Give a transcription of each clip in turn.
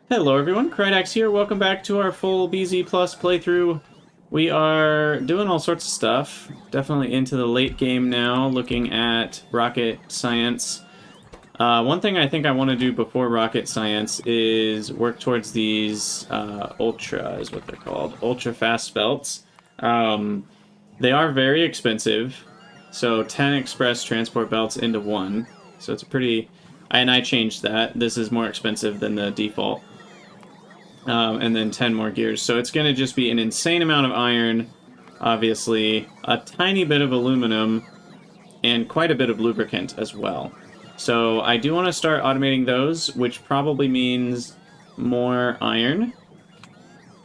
Hello everyone, Krydax here. Welcome back to our full BZ Plus playthrough. We are doing all sorts of stuff. Definitely into the late game now, looking at rocket science. One thing I think I want to do before rocket science is work towards these ultra, is what they're called, ultra fast belts. They are very expensive, so 10 express transport belts into one. So it's a pretty... And I changed that. This is more expensive than the default. And then 10 more gears. So it's going to just be an insane amount of iron, obviously, a tiny bit of aluminum, and quite a bit of lubricant as well. So I do want to start automating those, which probably means more iron.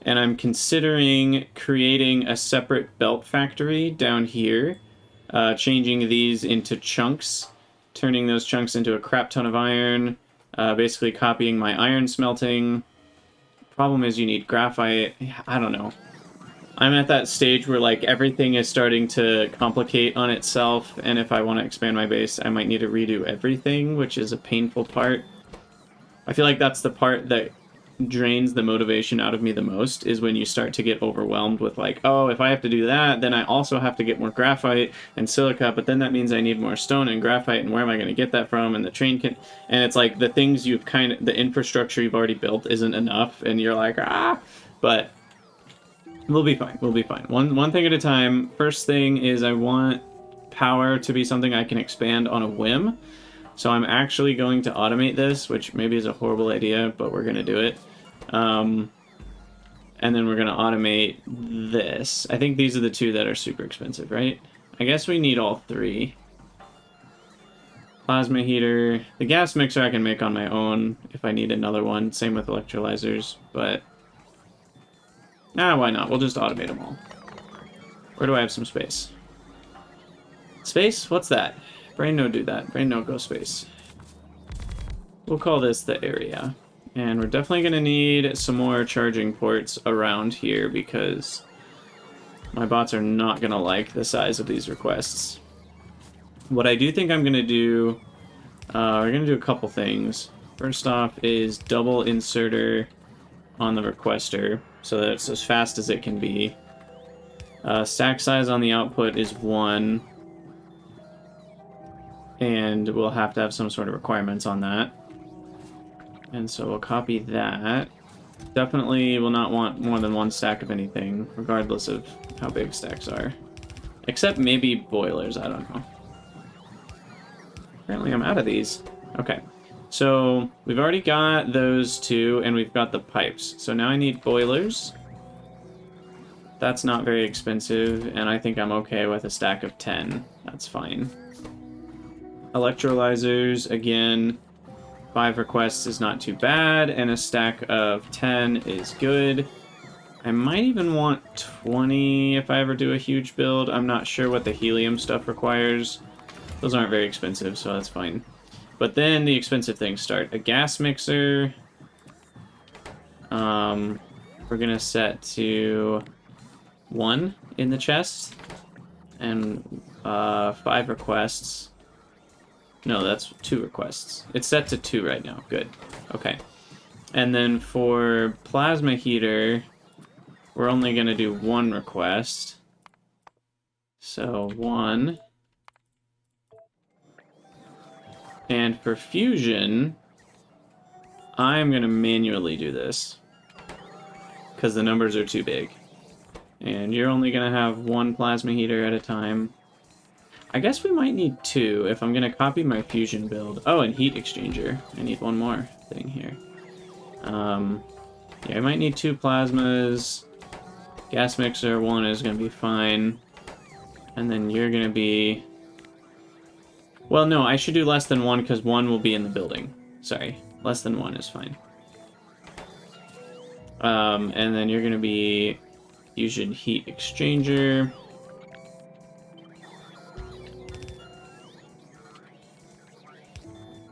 And I'm considering creating a separate belt factory down here, changing these into chunks, turning those chunks into a crap ton of iron, basically copying my iron smelting. Problem is you need graphite. I don't know. I'm at that stage where like everything is starting to complicate on itself, and if I want to expand my base, I might need to redo everything, which is a painful part. I feel like that's the part that drains the motivation out of me the most, is when you start to get overwhelmed with like, oh, if I have to do that, then I also have to get more graphite and silica, but then that means I need more stone and graphite, and where am I going to get that from? And the train can... And it's like the things you've kind of... The infrastructure you've already built isn't enough, and you're like, ah! But we'll be fine. We'll be fine. One thing at a time. First thing is I want power to be something I can expand on a whim. So I'm actually going to automate this, which maybe is a horrible idea, but we're going to do it. And then we're going to automate this. I think these are the two that are super expensive, right? I guess we need all three. Plasma heater. The gas mixer I can make on my own if I need another one. Same with electrolyzers, but... why not? We'll just automate them all. Where do I have some space? Space? What's that? Brain node do that. Brain node go space. We'll call this the area. And we're definitely going to need some more charging ports around here because my bots are not going to like the size of these requests. What I do think I'm going to do, we're going to do a couple things. First off is double inserter on the requester so that it's as fast as it can be. Stack size on the output is 1. And we'll have to have some sort of requirements on that. And so we'll copy that. Definitely will not want more than 1 stack of anything, regardless of how big stacks are. Except maybe boilers, I don't know. Apparently I'm out of these. Okay, so we've already got those 2, and we've got the pipes. So now I need boilers. That's not very expensive, and I think I'm okay with a stack of 10. That's fine. Electrolyzers, again... 5 requests is not too bad, and a stack of 10 is good. I might even want 20 if I ever do a huge build. I'm not sure what the helium stuff requires. Those aren't very expensive, so that's fine. But then the expensive things start. A gas mixer. We're gonna set to 1 in the chest. And 5 requests. No, that's 2 requests. It's set to 2 right now. Good. Okay. And then for plasma heater, we're only going to do 1 request. So 1. And for fusion, I'm going to manually do this. Because the numbers are too big. And you're only going to have 1 plasma heater at a time. I guess we might need 2 if I'm going to copy my fusion build. Oh, and heat exchanger. I need 1 more thing here. Yeah, I might need 2 plasmas. Gas mixer 1 is going to be fine. And then you're going to be... Well, no, I should do less than 1 because 1 will be in the building. Sorry, less than 1 is fine. And then you're going to be fusion heat exchanger.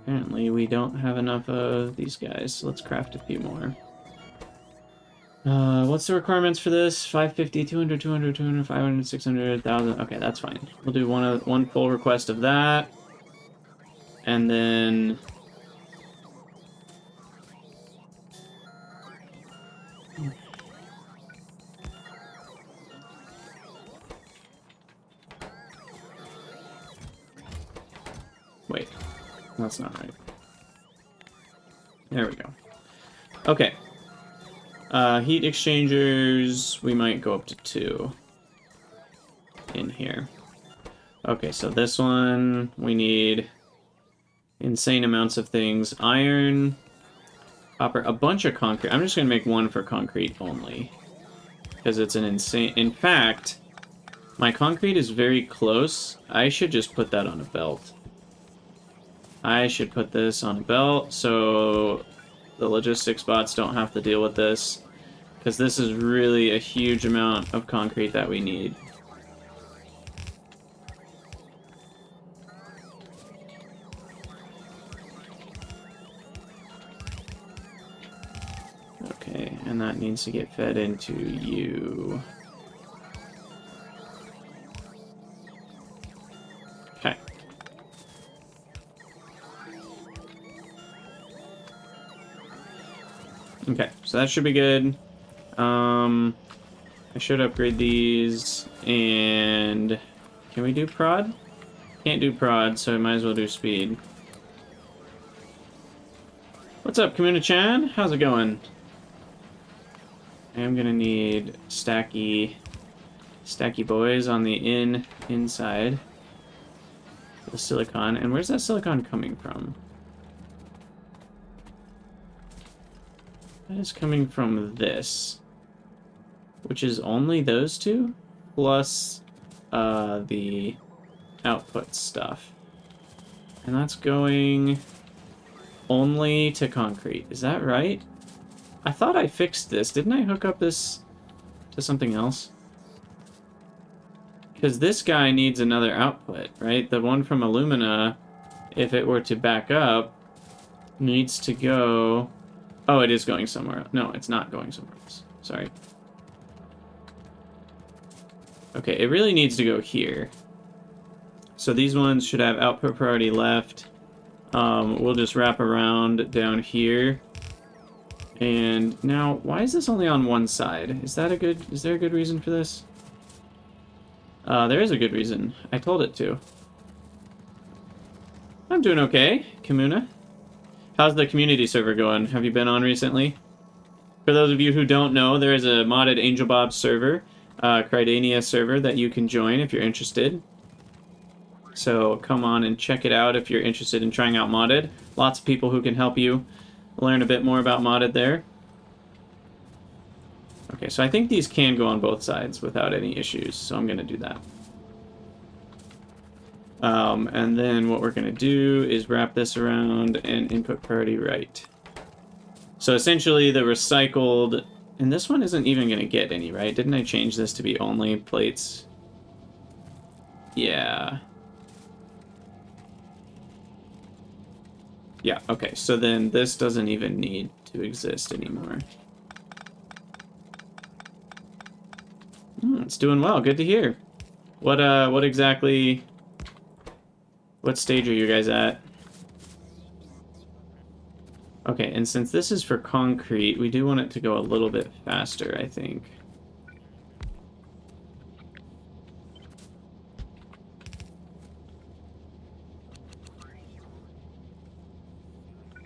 Apparently we don't have enough of these guys, so let's craft a few more. What's the requirements for this? 550, 200, 200, 200, 500, 600, 1,000. Okay, that's fine. We'll do one full request of that. And then Wait, that's not right. There we go. Okay. Heat exchangers, we might go up to 2 in here. Okay, so this one, we need insane amounts of things. Iron, copper, a bunch of concrete. I'm just going to make one for concrete only. Because it's an insane... In fact, my concrete is very close. I should just put that on a belt. I should put this on a belt so the logistics bots don't have to deal with this. Because this is really a huge amount of concrete that we need. Okay, and that needs to get fed into you. Okay. Okay, so that should be good. I should upgrade these, and can we do prod? Can't do prod, so I might as well do speed. What's up, Kamuna-chan? How's it going? I am gonna need stacky boys on the inside. The silicon, and where's that silicon coming from? That is coming from this, which is only those two, plus the output stuff. And that's going only to concrete. Is that right? I thought I fixed this. Didn't I hook up this to something else? Because this guy needs another output, right? The one from alumina, if it were to back up, needs to go... Oh, it is going somewhere. No, it's not going somewhere else. Sorry. Okay, it really needs to go here. So these ones should have output priority left. We'll just wrap around down here. And now, why is this only on one side? Is there a good reason for this? There is a good reason. I told it to. I'm doing okay, Kamuna. How's the community server going? Have you been on recently? For those of you who don't know, there is a modded Angel Bob server, Crydania server, that you can join if you're interested. So come on and check it out if you're interested in trying out modded. Lots of people who can help you learn a bit more about modded there. Okay, so I think these can go on both sides without any issues, so I'm going to do that. And then what we're going to do is wrap this around and input priority right. So essentially the recycled... And this one isn't even going to get any, right? Didn't I change this to be only plates? Yeah. Yeah, okay, so then this doesn't even need to exist anymore. It's doing well, good to hear. What exactly... What stage are you guys at? Okay, and since this is for concrete, we do want it to go a little bit faster, I think.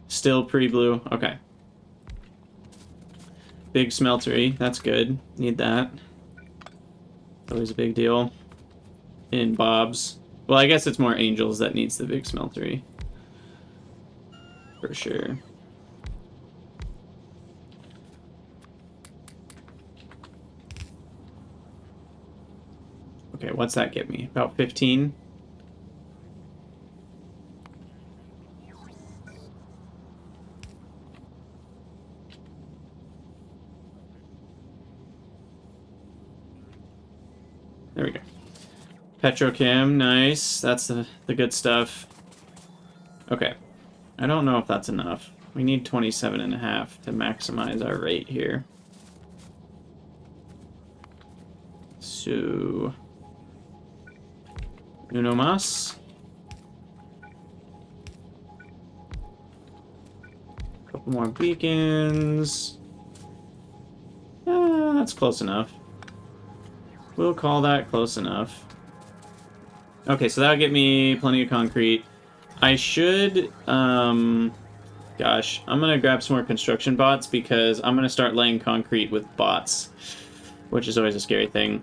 Still pre-blue, okay. Big smeltery, that's good. Need that. Always a big deal. In Bob's. Well, I guess it's more Angels that needs the big smeltery. For sure. Okay, what's that get me? About 15? There we go. Petrochem, nice. That's the good stuff. Okay. I don't know if that's enough. We need 27.5 to maximize our rate here. So... Uno más. Couple more beacons. That's close enough. We'll call that close enough. Okay, so that'll get me plenty of concrete. I should, gosh, I'm gonna grab some more construction bots because I'm gonna start laying concrete with bots, which is always a scary thing.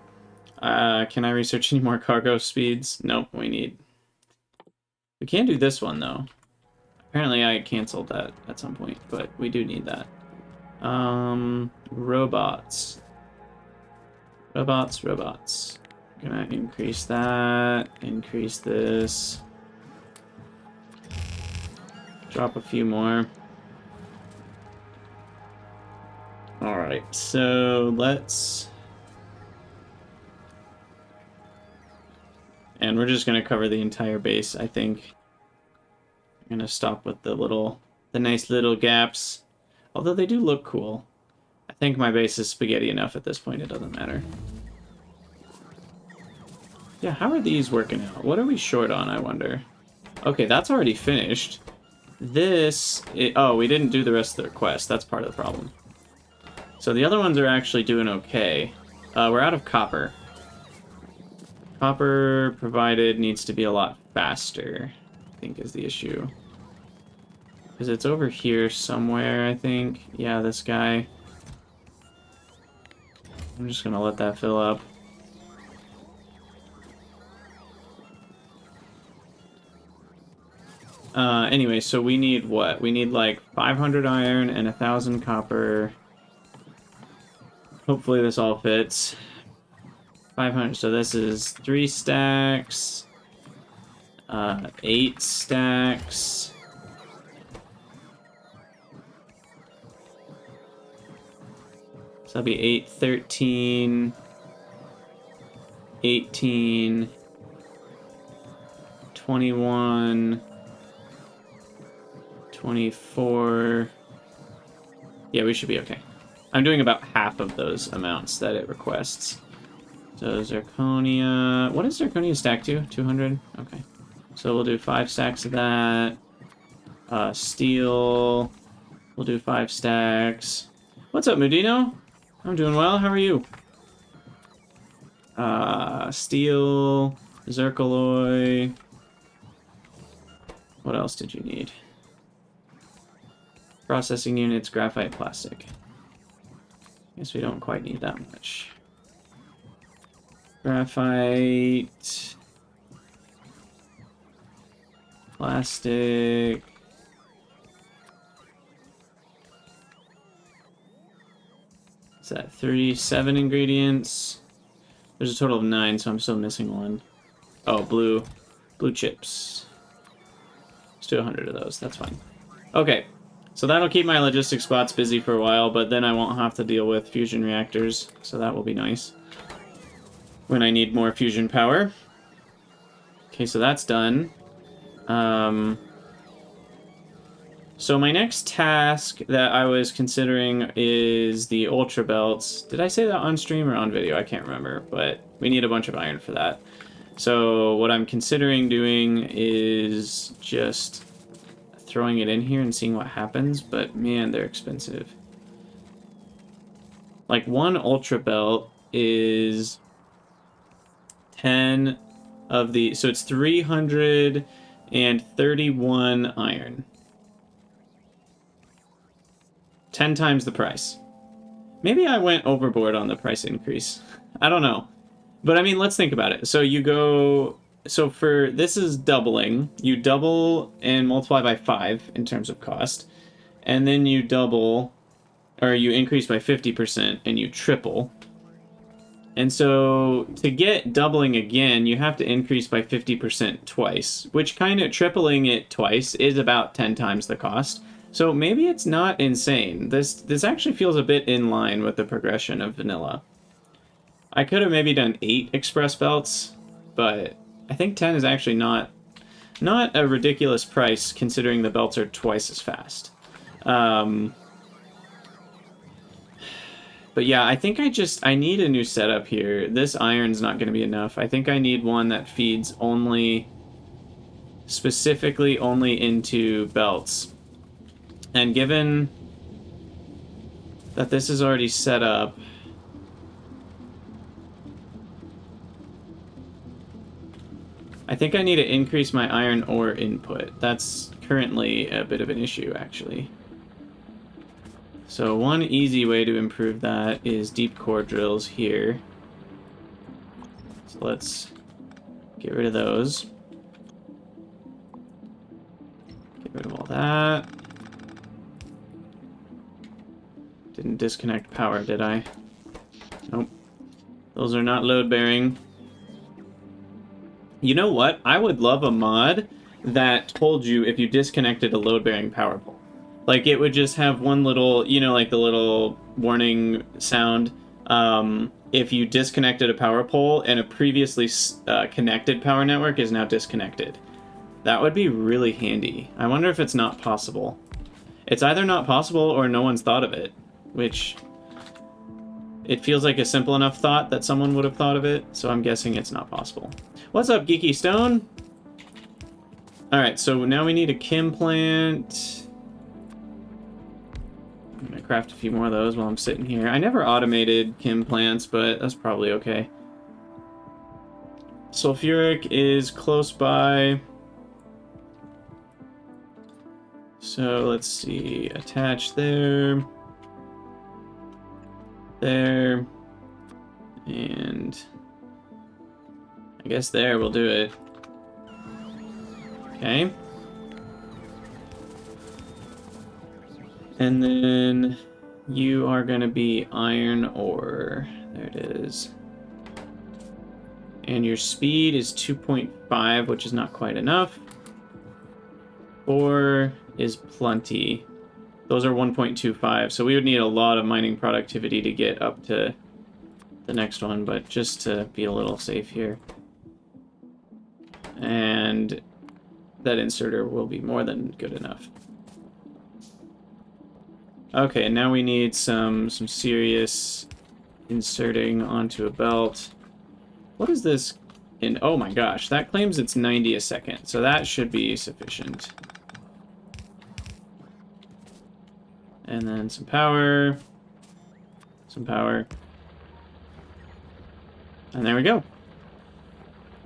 Can I research any more cargo speeds? Nope, we can do this one, though. Apparently I canceled that at some point, but we do need that. Robots. Robots. Gonna increase that, increase this. Drop a few more. Alright, so let's... And we're just gonna cover the entire base, I think. I'm gonna stop with the nice little gaps. Although they do look cool. I think my base is spaghetti enough at this point, it doesn't matter. Yeah, how are these working out? What are we short on, I wonder? Okay, that's already finished. Oh, we didn't do the rest of the quest. That's part of the problem. So the other ones are actually doing okay. We're out of copper. Copper provided needs to be a lot faster, I think is the issue. Because it's over here somewhere, I think. Yeah, this guy. I'm just gonna let that fill up. Anyway, so we need what? We need like 500 iron and 1,000 copper. Hopefully this all fits. 500, so this is 3 stacks. 8 stacks. So that'll be 8, 13, 18, 21, 24. Yeah, we should be okay. I'm doing about half of those amounts that it requests. So zirconia... What is zirconia stacked to? 200? Okay. So we'll do 5 stacks of that. Steel... We'll do 5 stacks. What's up, Mudino? I'm doing well. How are you? Steel... Zircaloy... What else did you need? Processing units, graphite, plastic. Guess we don't quite need that much. Graphite. Plastic. What's that? 37 ingredients. There's a total of 9, so I'm still missing one. Oh, blue chips. Let's do 100 of those. That's fine. Okay. So that'll keep my logistics spots busy for a while, but then I won't have to deal with fusion reactors, so that will be nice. When I need more fusion power. Okay, so that's done. So my next task that I was considering is the Ultra Belts. Did I say that on stream or on video? I can't remember, but we need a bunch of iron for that. So what I'm considering doing is just throwing it in here and seeing what happens, but man, they're expensive. Like one Ultra Belt is 10 of the, so it's 331 iron. 10 times the price. Maybe I went overboard on the price increase. I don't know. But I mean, let's think about it. So you go, so for, this is doubling. You double and multiply by 5 in terms of cost. And then you double, or you increase by 50% and you triple. And so to get doubling again, you have to increase by 50% twice, which kind of tripling it twice is about 10 times the cost. So maybe it's not insane. This actually feels a bit in line with the progression of vanilla. I could have maybe done 8 express belts, but I think 10 is actually not a ridiculous price considering the belts are twice as fast. But yeah, I think I need a new setup here. This iron's not going to be enough. I think I need one that feeds specifically only into belts. And given that this is already set up, think I need to increase my iron ore input. That's currently a bit of an issue, actually. So one easy way to improve that is deep core drills here. So let's get rid of those. Get rid of all that. Didn't disconnect power, did I? Nope. Those are not load-bearing. You know what? I would love a mod that told you if you disconnected a load-bearing power pole. Like, it would just have one little, you know, like the little warning sound. If you disconnected a power pole and a previously connected power network is now disconnected. That would be really handy. I wonder if it's not possible. It's either not possible or no one's thought of it, which... It feels like a simple enough thought that someone would have thought of it, so I'm guessing it's not possible. What's up, Geeky Stone? Alright, so now we need a chem plant. I'm gonna craft a few more of those while I'm sitting here. I never automated chem plants, but that's probably okay. Sulfuric is close by. So let's see, attach there. There. And I guess there will do it. Okay. And then you are going to be iron ore. There it is. And your speed is 2.5, which is not quite enough. 4 is plenty. Those are 1.25, so we would need a lot of mining productivity to get up to the next one, but just to be a little safe here. And that inserter will be more than good enough. Okay, now we need some serious inserting onto a belt. What is this? Oh my gosh, that claims it's 90 a second, so that should be sufficient. And then some power. Some power. And there we go.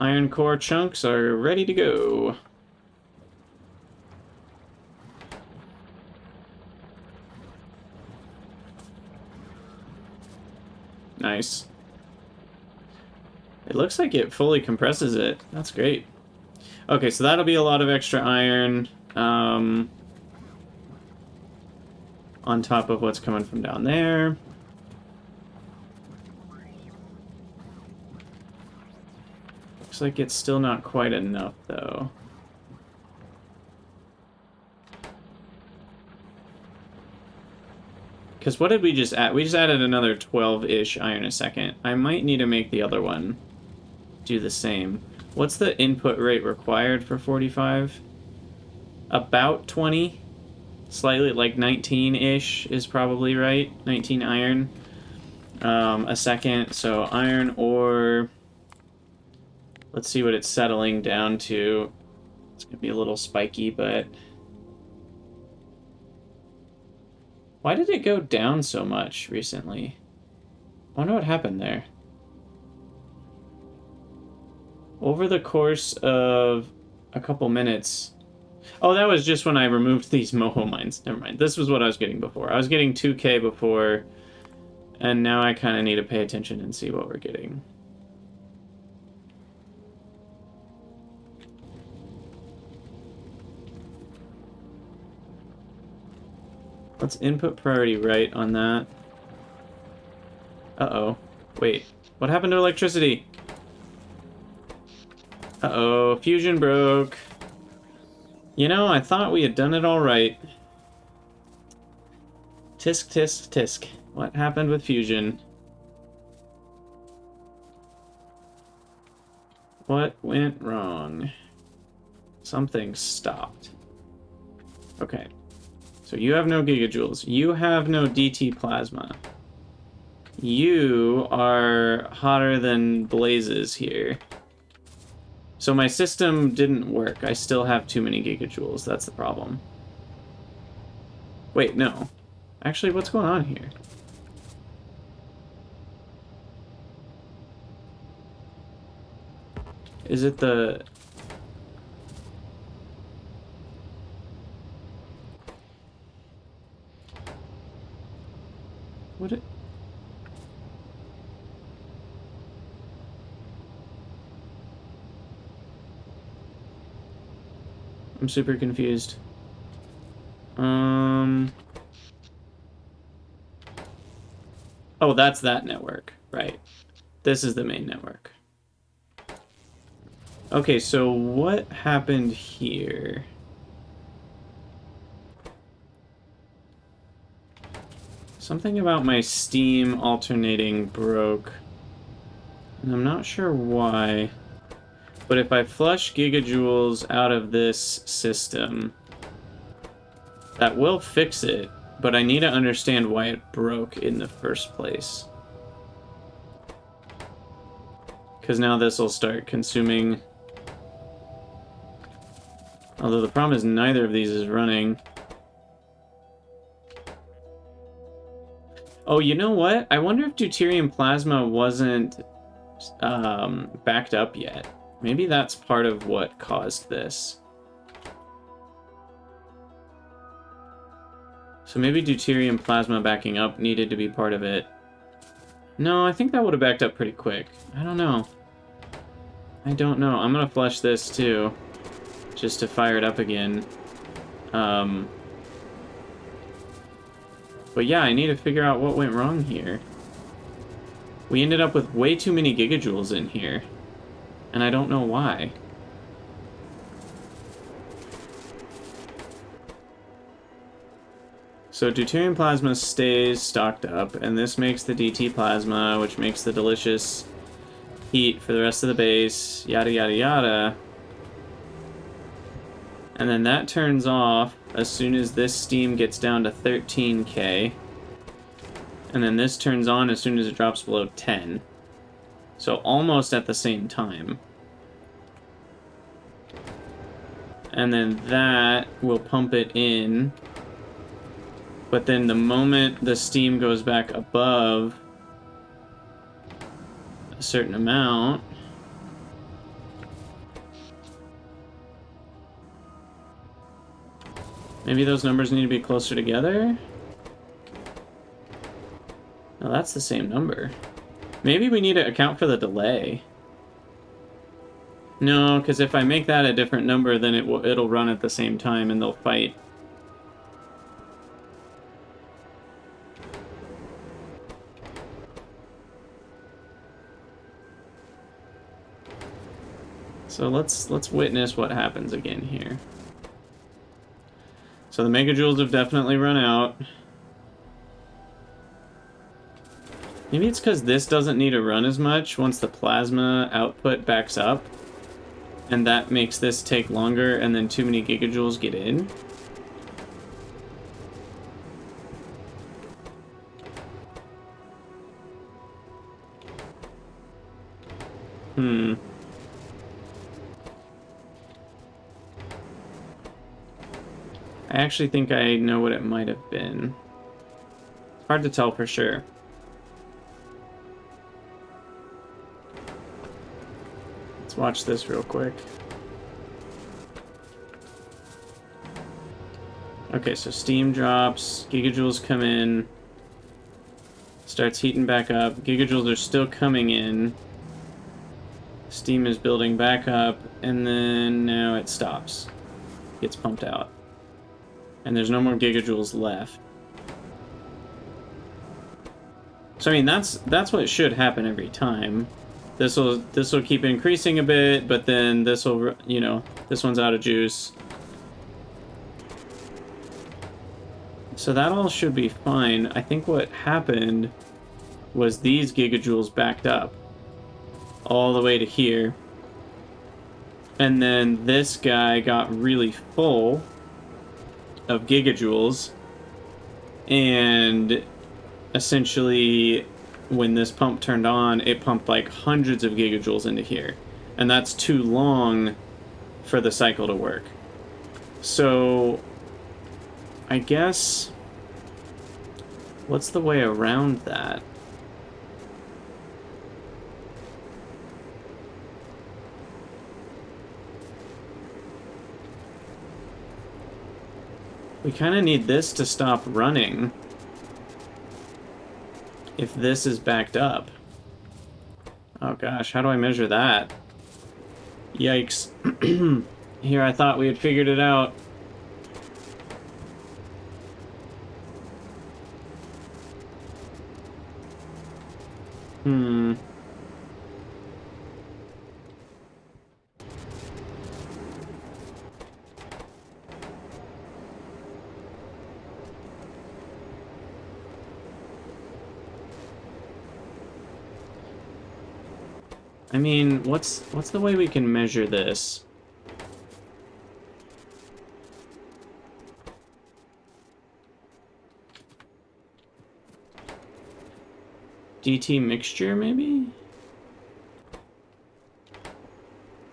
Iron core chunks are ready to go. Nice. It looks like it fully compresses it. That's great. Okay, so that'll be a lot of extra iron. On top of what's coming from down there. Looks like it's still not quite enough, though. Because what did we just add? We just added another 12-ish iron a second. I might need to make the other one do the same. What's the input rate required for 45? About 20? Slightly, like 19-ish is probably right. 19 iron a second. So iron ore. Let's see what it's settling down to. It's going to be a little spiky, but... Why did it go down so much recently? I wonder what happened there. Over the course of a couple minutes... Oh, that was just when I removed these moho mines. Never mind. This was what I was getting before. I was getting 2K before, and now I kind of need to pay attention and see what we're getting. Let's input priority right on that. Uh-oh. Wait. What happened to electricity? Uh-oh. Fusion broke. You know, I thought we had done it all right. Tisk, tisk, tisk. What happened with fusion? What went wrong? Something stopped. Okay. So you have no gigajoules. You have no DT plasma. You are hotter than blazes here. So my system didn't work. I still have too many gigajoules. That's the problem. Wait, no. Actually, what's going on here? Is it the... What it... I'm super confused. Oh, that's that network. Right. This is the main network. Okay, so what happened here? Something about my Steam alternating broke. And I'm not sure why. But if I flush gigajoules out of this system, that will fix it, but I need to understand why it broke in the first place. Because now this will start consuming... Although the problem is neither of these is running. Oh, you know what? I wonder if deuterium plasma wasn't backed up yet. Maybe that's part of what caused this. So maybe deuterium plasma backing up needed to be part of it. No, I think that would have backed up pretty quick. I don't know. I don't know. I'm gonna flush this too, just to fire it up again. But yeah, I need to figure out what went wrong here. We ended up with way too many gigajoules in here, and I don't know why. So deuterium plasma stays stocked up, and this makes the DT plasma, which makes the delicious heat for the rest of the base, yada yada yada. And then that turns off as soon as this steam gets down to 13K. And then this turns on as soon as it drops below 10. So almost at the same time. And then that will pump it in. But then the moment the steam goes back above a certain amount, maybe those numbers need to be closer together? No, that's the same number. Maybe we need to account for the delay. No, because if I make that a different number, then it'll run at the same time and they'll fight. So let's witness what happens again here. So the megajoules have definitely run out. Maybe it's because this doesn't need to run as much once the plasma output backs up. And that makes this take longer and then too many gigajoules get in. I actually think I know what it might have been. Hard to tell for sure. Let's watch this real quick. Okay, so steam drops, gigajoules come in, starts heating back up, gigajoules are still coming in, steam is building back up, and then now it stops. Gets pumped out. And there's no more gigajoules left. So I mean, that's what should happen every time. This will keep increasing a bit, but then this will, you know, this one's out of juice. So that all should be fine. I think what happened was these gigajoules backed up all the way to here. And then this guy got really full of gigajoules, and essentially when this pump turned on, it pumped like hundreds of gigajoules into here, and that's too long for the cycle to work. So I guess what's the way around that? We kind of need this to stop running. if this is backed up. Oh gosh, how do I measure that? Yikes. Here, I thought we had figured it out. I mean, what's the way we can measure this? DT mixture, maybe?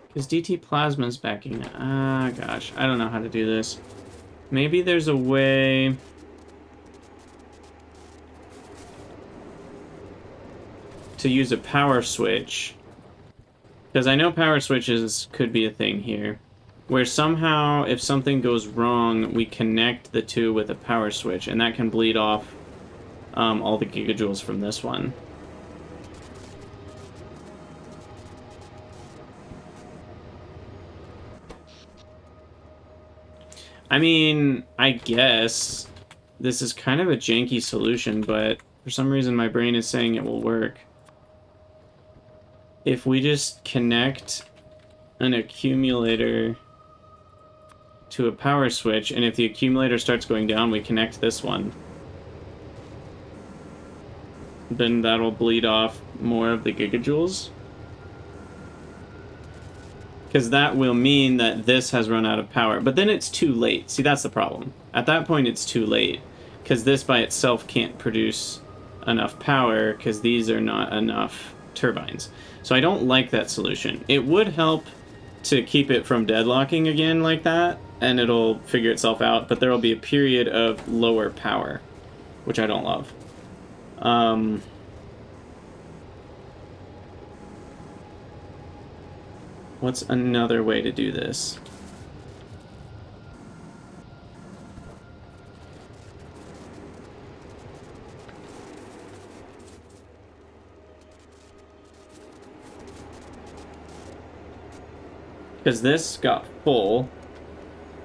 Because DT plasma's backing. Ah, gosh, I don't know how to do this. Maybe there's a way to use a power switch. Because I know power switches could be a thing here. Where somehow, if something goes wrong, we connect the two with a power switch. And that can bleed off all the gigajoules from this one. I mean, I guess this is kind of a janky solution, but for some reason my brain is saying it will work. If we just connect an accumulator to a power switch, and if the accumulator starts going down, we connect this one. Then that'll bleed off more of the gigajoules. Because that will mean that this has run out of power. But then it's too late. See, that's the problem. At that point, it's too late. Because this by itself can't produce enough power, because these are not enough turbines. So I don't like that solution. It would help to keep it from deadlocking again like that, and it'll figure itself out, but there will be a period of lower power, which I don't love. What's another way to do this? Because this got full,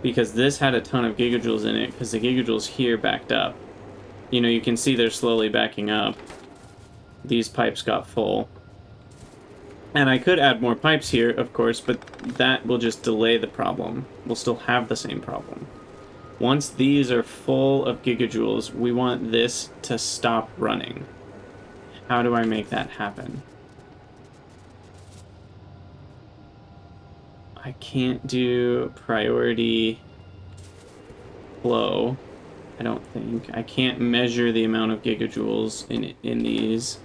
because this had a ton of gigajoules in it, because the gigajoules here backed up. You know, you can see they're slowly backing up. These pipes got full. And I could add more pipes here, of course, but that will just delay the problem. We'll still have the same problem. Once these are full of gigajoules, we want this to stop running. How do I make that happen? I can't do priority flow, I don't think. I can't measure the amount of gigajoules in these.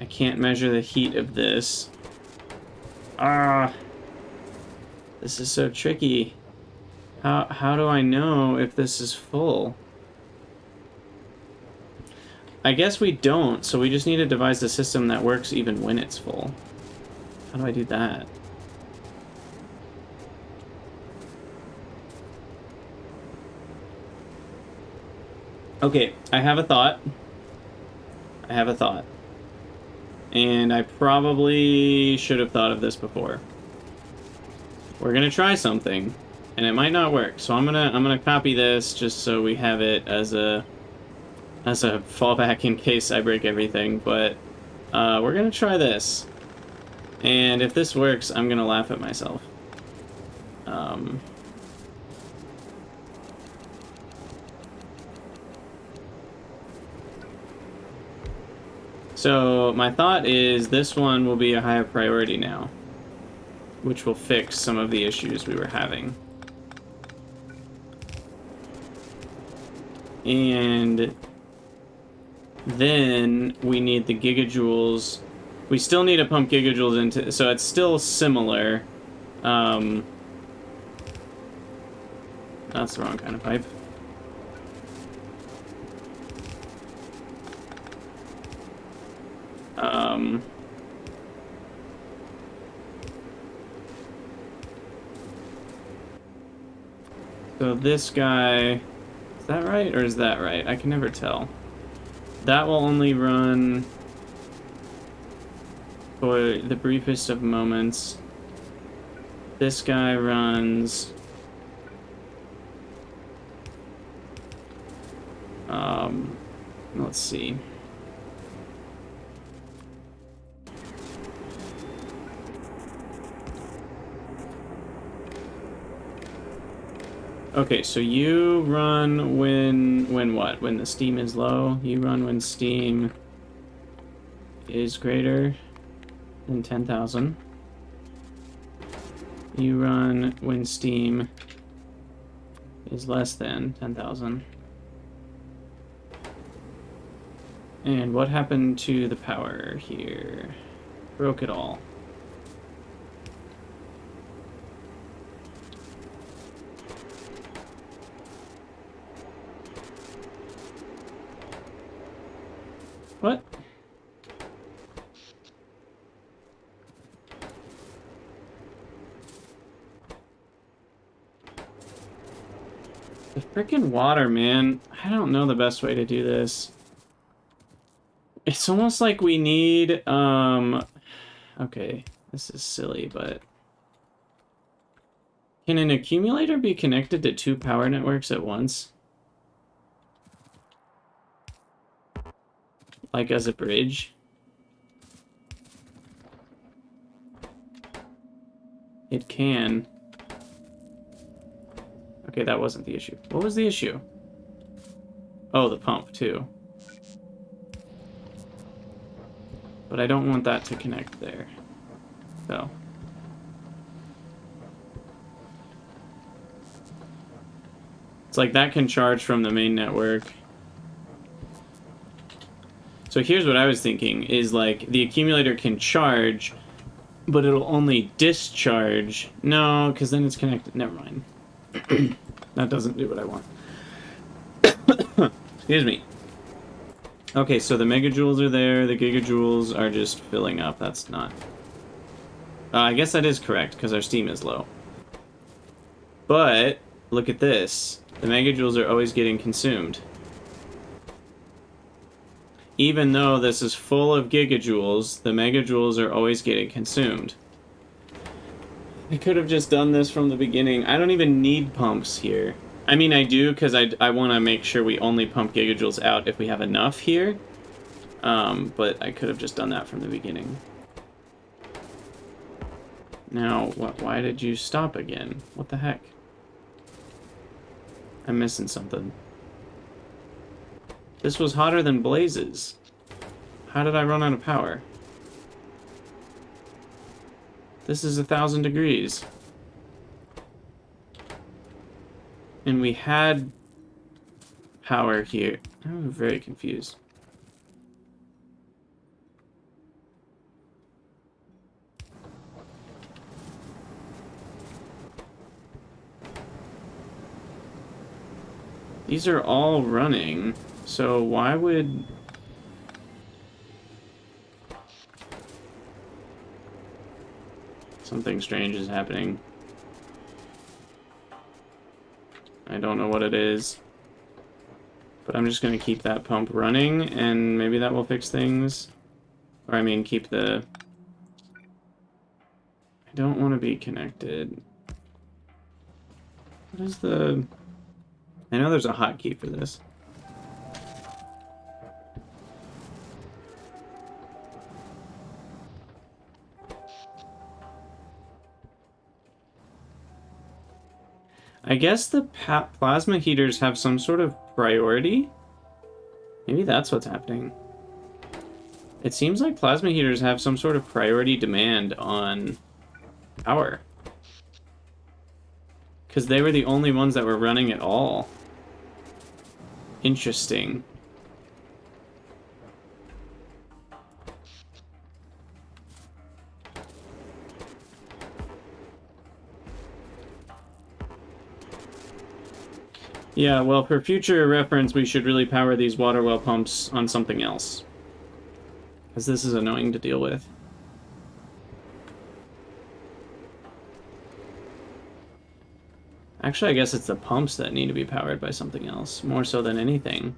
I can't measure the heat of this. Ah! This is so tricky. How do I know if this is full? I guess we don't, so we just need to devise a system that works even when it's full. How do I do that? Okay, I have a thought. And I probably should have thought of this before. We're gonna try something, and it might not work. So I'm gonna copy this just so we have it as a fallback in case I break everything. But we're gonna try this, and if this works, I'm gonna laugh at myself. So my thought is this one will be a higher priority now, which will fix some of the issues we were having. And then we need the gigajoules. We still need to pump gigajoules into, so it's still similar. That's the wrong kind of pipe. So this guy that right, or is that right? I can never tell. That will only run for the briefest of moments. This guy runs... let's see. Okay, so you run when what? When the steam is low? You run when steam is greater than 10,000. You run when steam is less than 10,000. And what happened to the power here? Broke it all. What? The frickin' water, man. I don't know the best way to do this. It's almost like we need, okay, this is silly, but... Can an accumulator be connected to 2 power networks at once? Like as a bridge? It can. Okay, that wasn't the issue. What was the issue? Oh, the pump, too. But I don't want that to connect there. So. It's like that can charge from the main network. So here's what I was thinking, is like the accumulator can charge, but it'll only discharge. No, because then it's connected. Never mind. That doesn't do what I want. Excuse me. Okay, so the megajoules are there, the gigajoules are just filling up. That's not... I guess that is correct, because our steam is low. But, look at this. The megajoules are always getting consumed. Even though this is full of gigajoules, the megajoules are always getting consumed. I could have just done this from the beginning. I don't even need pumps here. I mean, I do, because I want to make sure we only pump gigajoules out if we have enough here. But I could have just done that from the beginning. Now, why did you stop again? What the heck? I'm missing something. This was hotter than blazes. How did I run out of power? This is 1,000 degrees. And we had power here. I'm very confused. These are all running, so why would... Something strange is happening. I don't know what it is. But I'm just going to keep that pump running, and maybe that will fix things. Or, I mean, keep the... I don't want to be connected. What is the... I know there's a hotkey for this. I guess the plasma heaters have some sort of priority? Maybe that's what's happening. It seems like plasma heaters have some sort of priority demand on power. Because they were the only ones that were running at all. Interesting. Yeah, well, for future reference, we should really power these water well pumps on something else. Because this is annoying to deal with. Actually, I guess it's the pumps that need to be powered by something else, more so than anything.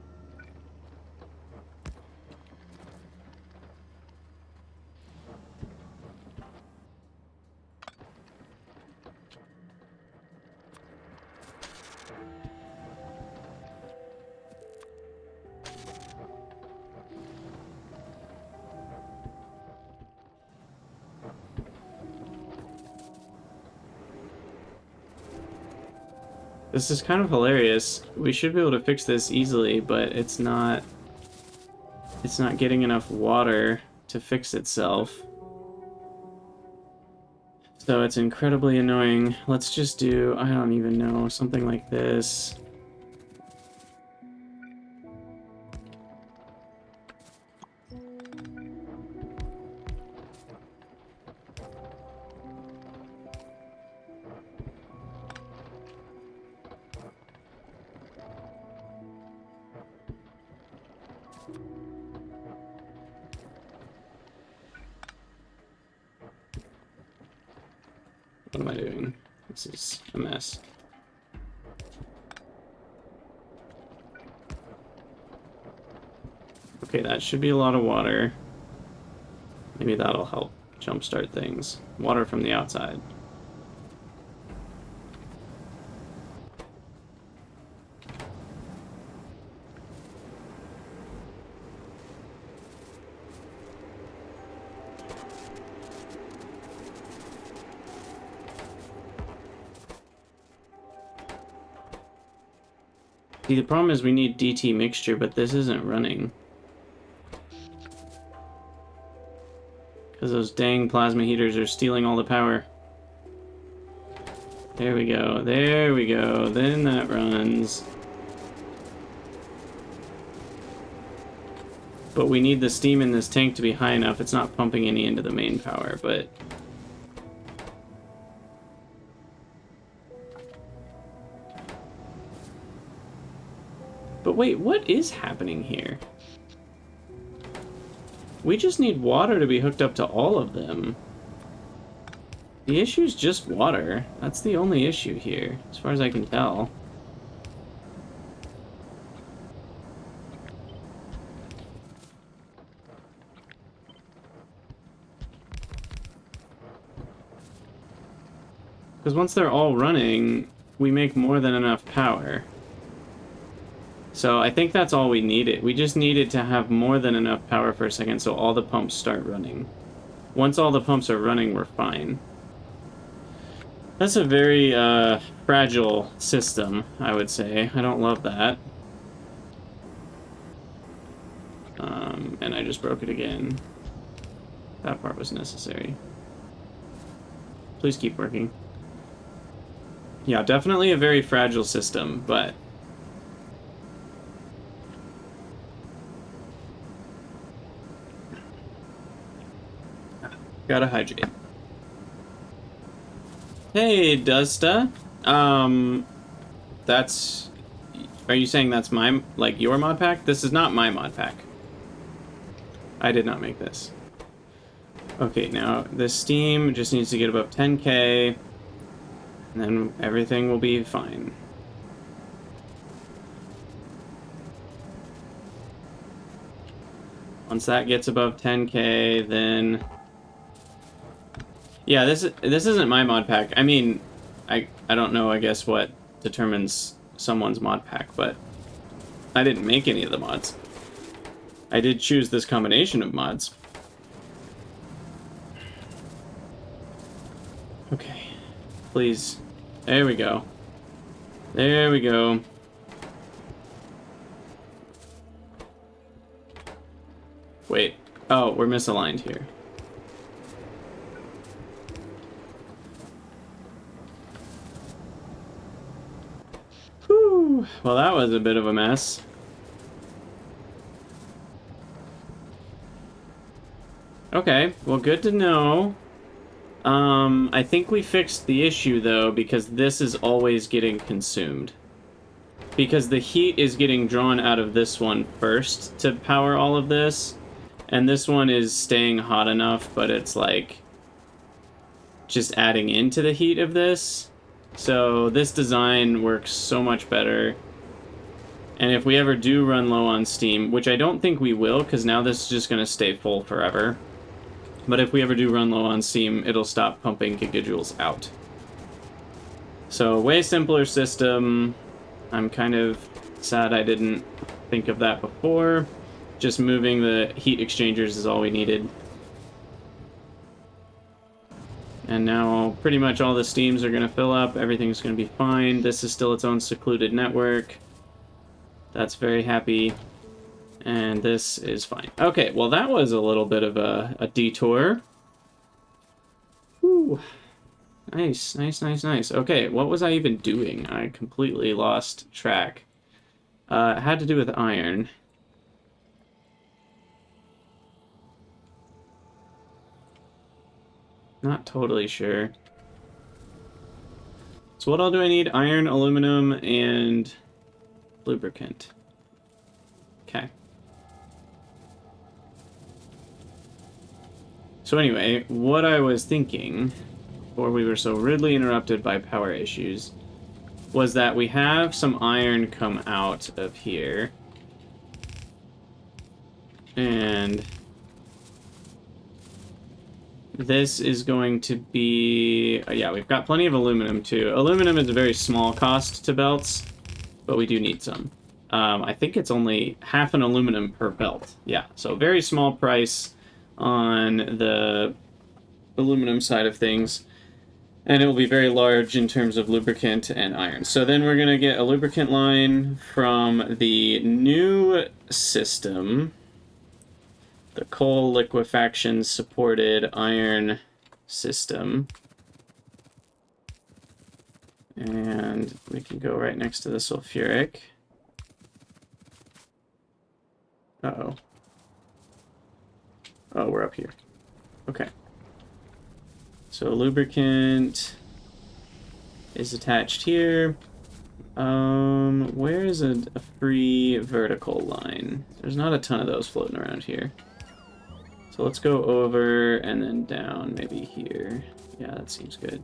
This is kind of hilarious. We should be able to fix this easily, but it's not getting enough water to fix itself. So it's incredibly annoying. Let's just do, I don't even know, something like this. What am I doing? This is a mess. Okay, that should be a lot of water. Maybe that'll help jumpstart things. Water from the outside. See, the problem is we need DT mixture, but this isn't running. Because those dang plasma heaters are stealing all the power. There we go, there we go, then that runs. But we need the steam in this tank to be high enough. It's not pumping any into the main power, but... But wait, what is happening here? We just need water to be hooked up to all of them. The issue's just water. That's the only issue here, as far as I can tell. Because once they're all running, we make more than enough power. So I think that's all we needed. We just needed to have more than enough power for a second so all the pumps start running. Once all the pumps are running, we're fine. That's a very fragile system, I would say. I don't love that. And I just broke it again. That part was necessary. Please keep working. Yeah, definitely a very fragile system, but... Gotta hydrate. Hey, Dusta. That's... Are you saying that's my, like, your mod pack? This is not my mod pack. I did not make this. Okay, now, the steam just needs to get above 10k, and then everything will be fine. Once that gets above 10k, then... Yeah, this isn't my mod pack. I mean, I don't know, I guess, what determines someone's mod pack, but I didn't make any of the mods. I did choose this combination of mods. Okay. Please. There we go. There we go. Wait. Oh, we're misaligned here. Whew. Well, that was a bit of a mess. Okay, well, good to know. I think we fixed the issue, though, because this is always getting consumed. Because the heat is getting drawn out of this one first to power all of this, and this one is staying hot enough, but it's, like, just adding into the heat of this. So this design works so much better. And if we ever do run low on steam, which I don't think we will, because now this is just going to stay full forever. But if we ever do run low on steam, it'll stop pumping gigajoules out. So way simpler system. I'm kind of sad I didn't think of that before. Just moving the heat exchangers is all we needed. And now pretty much all the steams are going to fill up. Everything's going to be fine. This is still its own secluded network. That's very happy. And this is fine. Okay, well that was a little bit of a detour. Whew. Nice, nice, nice, nice. Okay, what was I even doing? I completely lost track. It had to do with iron. Not totally sure. So what all do I need? Iron, aluminum, and lubricant. Okay. So anyway, what I was thinking, before we were so rudely interrupted by power issues, was that we have some iron come out of here. And this is going to be... yeah, we've got plenty of aluminum, too. Aluminum is a very small cost to belts, but we do need some. I think it's only half an aluminum per belt. Yeah, so very small price on the aluminum side of things. And it will be very large in terms of lubricant and iron. So then we're going to get a lubricant line from the new system. The coal liquefaction supported iron system. And we can go right next to the sulfuric. Uh-oh. Oh, we're up here. Okay. So lubricant is attached here. Where is a free vertical line? There's not a ton of those floating around here. So let's go over and then down, maybe here. Yeah, that seems good.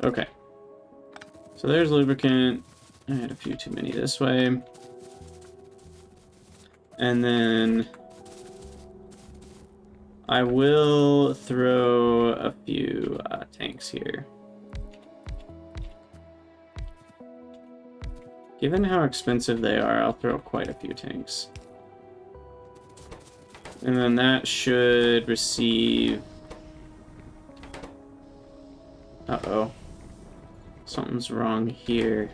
Okay. So there's lubricant. I had a few too many this way. And then I will throw a few tanks here. Given how expensive they are, I'll throw quite a few tanks. And then that should receive... Uh-oh. Something's wrong here.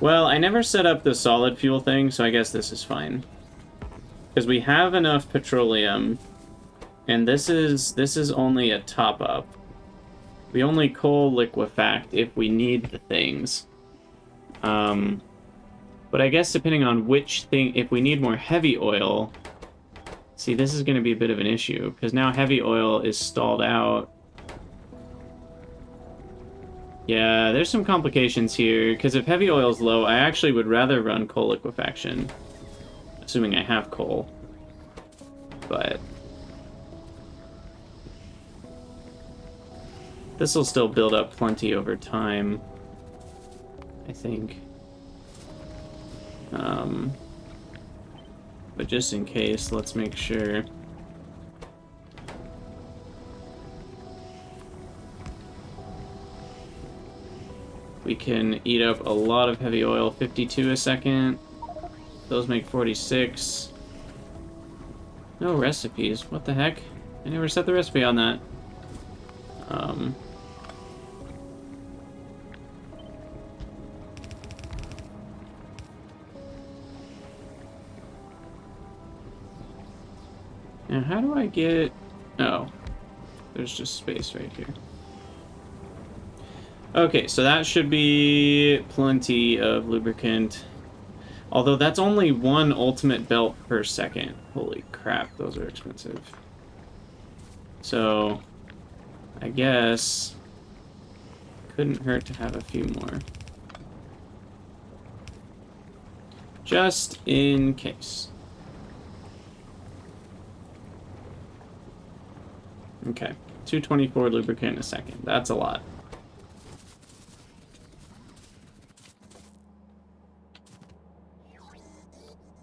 Well, I never set up the solid fuel thing, so I guess this is fine. Because we have enough petroleum, and this is only a top-up. We only coal liquefact if we need the things. But I guess depending on which thing, if we need more heavy oil... See, this is going to be a bit of an issue, because now heavy oil is stalled out. Yeah, there's some complications here, because if heavy oil is low, I actually would rather run coal liquefaction. Assuming I have coal. But... this will still build up plenty over time, I think. But just in case, let's make sure. We can eat up a lot of heavy oil, 52 a second. Those make 46. No recipes, what the heck? I never set the recipe on that. Now, how do I get... oh, there's just space right here. Okay, so that should be plenty of lubricant. Although that's only one ultimate belt per second. Holy crap, those are expensive. So, I guess... couldn't hurt to have a few more. just in case. Okay, 224 lubricant a second. That's a lot.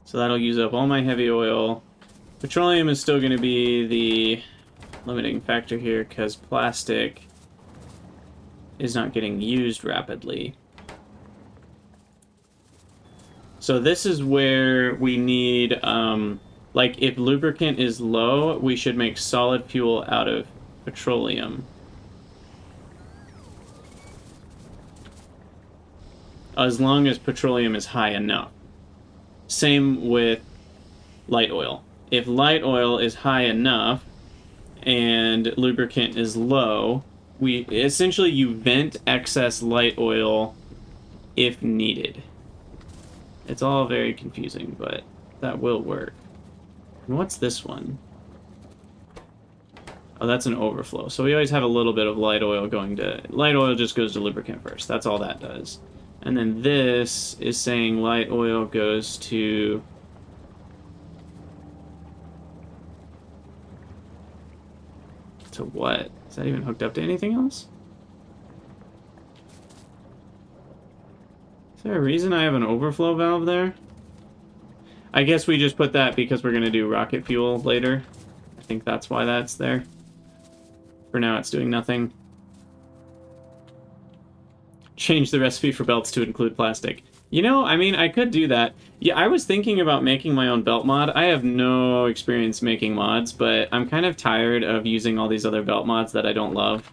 So that'll use up all my heavy oil. Petroleum is still going to be the limiting factor here because plastic is not getting used rapidly. So this is where we need, like, if lubricant is low, we should make solid fuel out of petroleum. As long as petroleum is high enough. Same with light oil. If light oil is high enough and lubricant is low, you vent excess light oil if needed. It's all very confusing, but that will work. And what's this one? Oh, that's an overflow. So we always have a little bit of light oil going to... Light oil just goes to lubricant first. That's all that does. And then this is saying light oil goes to... To what? Is that even hooked up to anything else? Is there a reason I have an overflow valve there? I guess we just put that because we're going to do rocket fuel later. I think that's why that's there. For now, it's doing nothing. Change the recipe for belts to include plastic. You know, I mean, I could do that. Yeah, I was thinking about making my own belt mod. I have no experience making mods, but I'm kind of tired of using all these other belt mods that I don't love.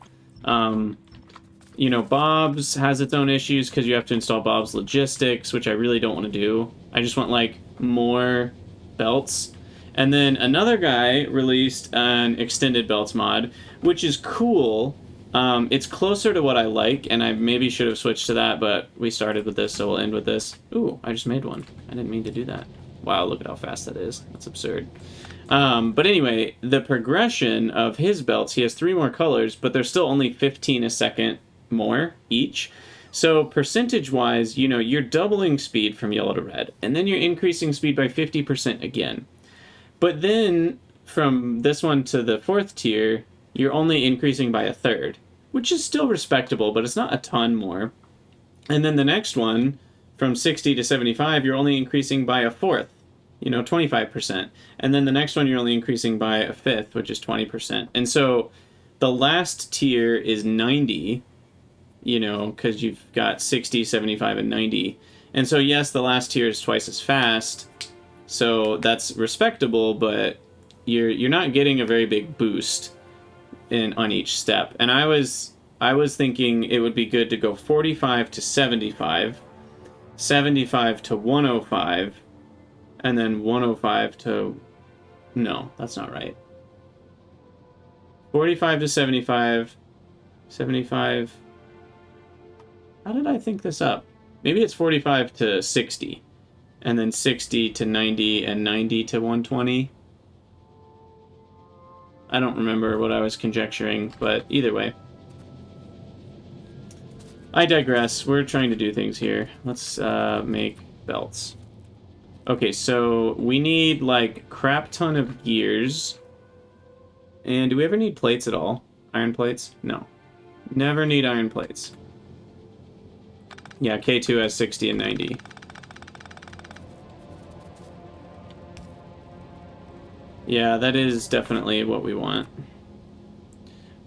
You know, Bob's has its own issues because you have to install Bob's logistics, which I really don't want to do. I just want, like, more belts. And then another guy released an extended belts mod, which is cool. It's closer to what I like, and I maybe should have switched to that, but we started with this, so we'll end with this. Ooh, I just made one. I didn't mean to do that. Wow, look at how fast that is. That's absurd. But anyway, the progression of his belts, he has 3 more colors, but they're still only 15 a second more each. So percentage-wise, you know, you're doubling speed from yellow to red, and then you're increasing speed by 50% again. But then, from this one to the 4th tier, you're only increasing by 1/3, which is still respectable, but it's not a ton more. And then the next one, from 60 to 75, you're only increasing by 1/4, you know, 25%. And then the next one, you're only increasing by 1/5, which is 20%. And so the last tier is 90, you know, because you've got 60, 75, and 90. And so, yes, the last tier is twice as fast, so that's respectable, but you're not getting a very big boost on each step. And I was thinking it would be good to go 45 to 75, 75 to 105, and then 105 to... No, that's not right. 45 to 75, 75... How did I think this up? Maybe it's 45 to 60, and then 60 to 90, and 90 to 120. I don't remember what I was conjecturing, but either way. I digress. We're trying to do things here. Let's make belts. Okay, so we need, like, crap ton of gears. And do we ever need plates at all? Iron plates? No. Never need iron plates. Yeah, K2 has 60 and 90. Yeah, that is definitely what we want.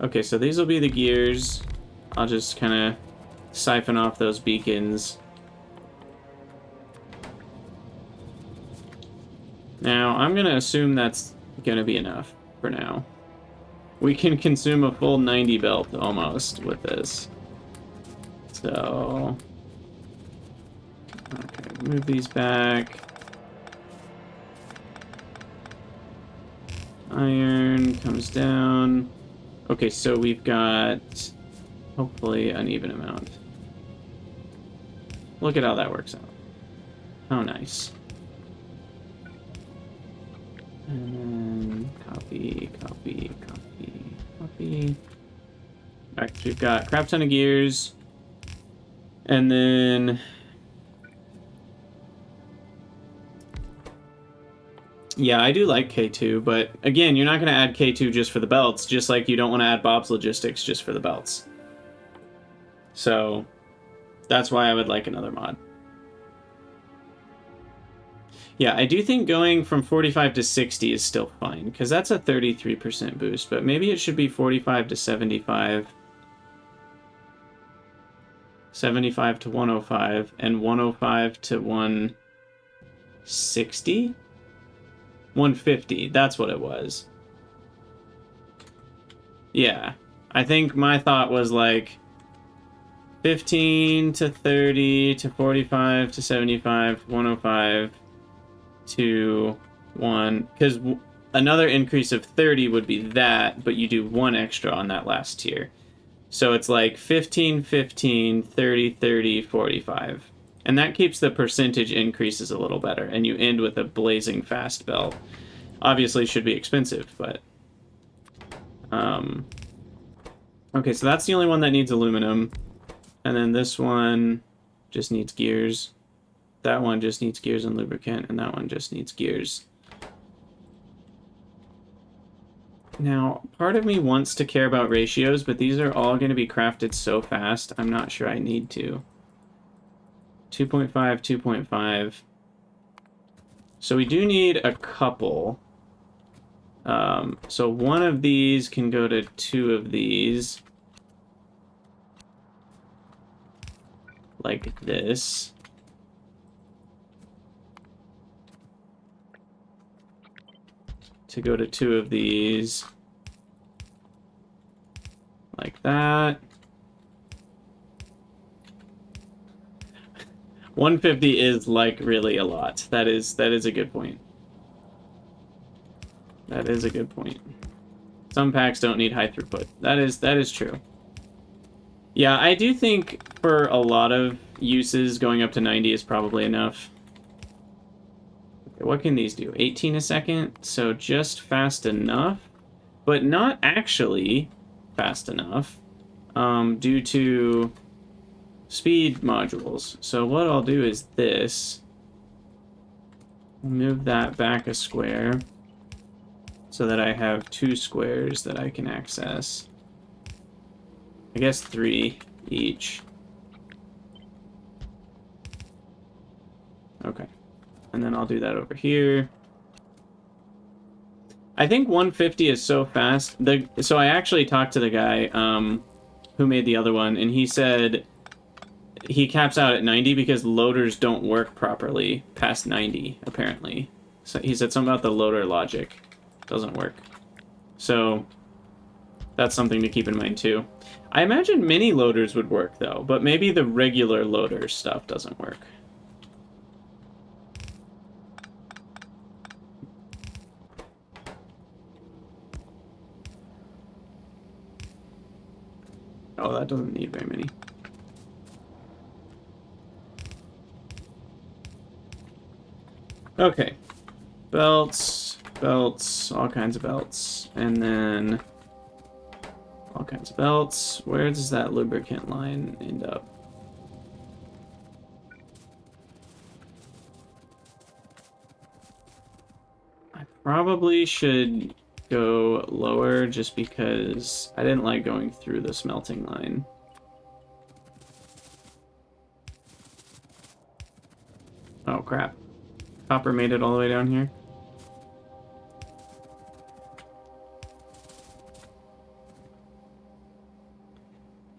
Okay, so these will be the gears. I'll just kind of siphon off those beacons. Now, I'm going to assume that's going to be enough for now. We can consume a full 90 belt almost with this. So... Okay, move these back. Iron comes down. Okay, so we've got hopefully an even amount. Look at how that works out. How nice. And then copy, copy, copy, copy. Alright, so we've got a crap ton of gears. And then Yeah, I do like K2, but again, you're not going to add K2 just for the belts, just like you don't want to add Bob's Logistics just for the belts. So that's why I would like another mod. Yeah, I do think going from 45 to 60 is still fine, because that's a 33% boost, but maybe it should be 45 to 75, 75 to 105, and 105 to 160? 150, that's what it was. Yeah, I think my thought was like 15 to 30 to 45 to 75, 105 to 1, because another increase of 30 would be that, but you do 1 extra on that last tier. So it's like 15, 15, 30, 30, 45. And that keeps the percentage increases a little better, and you end with a blazing fast belt. Obviously should be expensive, but... Okay, so that's the only one that needs aluminum. And then this one just needs gears. That one just needs gears and lubricant, and that one just needs gears. Now, part of me wants to care about ratios, but these are all going to be crafted so fast, I'm not sure I need to. 2.5, 2.5. So we do need a couple. So one of these can go to 2 of these. Like this. To go to 2 of these. Like that. 150 is like really a lot. That is a good point. That is a good point. Some packs don't need high throughput. That is true. Yeah, I do think for a lot of uses, going up to 90 is probably enough. Okay, what can these do? 18 a second, so just fast enough, but not actually fast enough, due to speed modules. So what I'll do is this. Move that back a square so that I have 2 squares that I can access. I guess 3 each. Okay. And then I'll do that over here. I think 150 is so fast. So I actually talked to the guy who made the other one, and he said he caps out at 90 because loaders don't work properly past 90, apparently. So he said something about the loader logic doesn't work. So that's something to keep in mind too. I imagine mini loaders would work though, but maybe the regular loader stuff doesn't work. Oh, that doesn't need very many. Okay. Belts, belts, all kinds of belts. And then all kinds of belts. Where does that lubricant line end up? I probably should go lower just because I didn't like going through the smelting line. Oh crap. Copper made it all the way down here.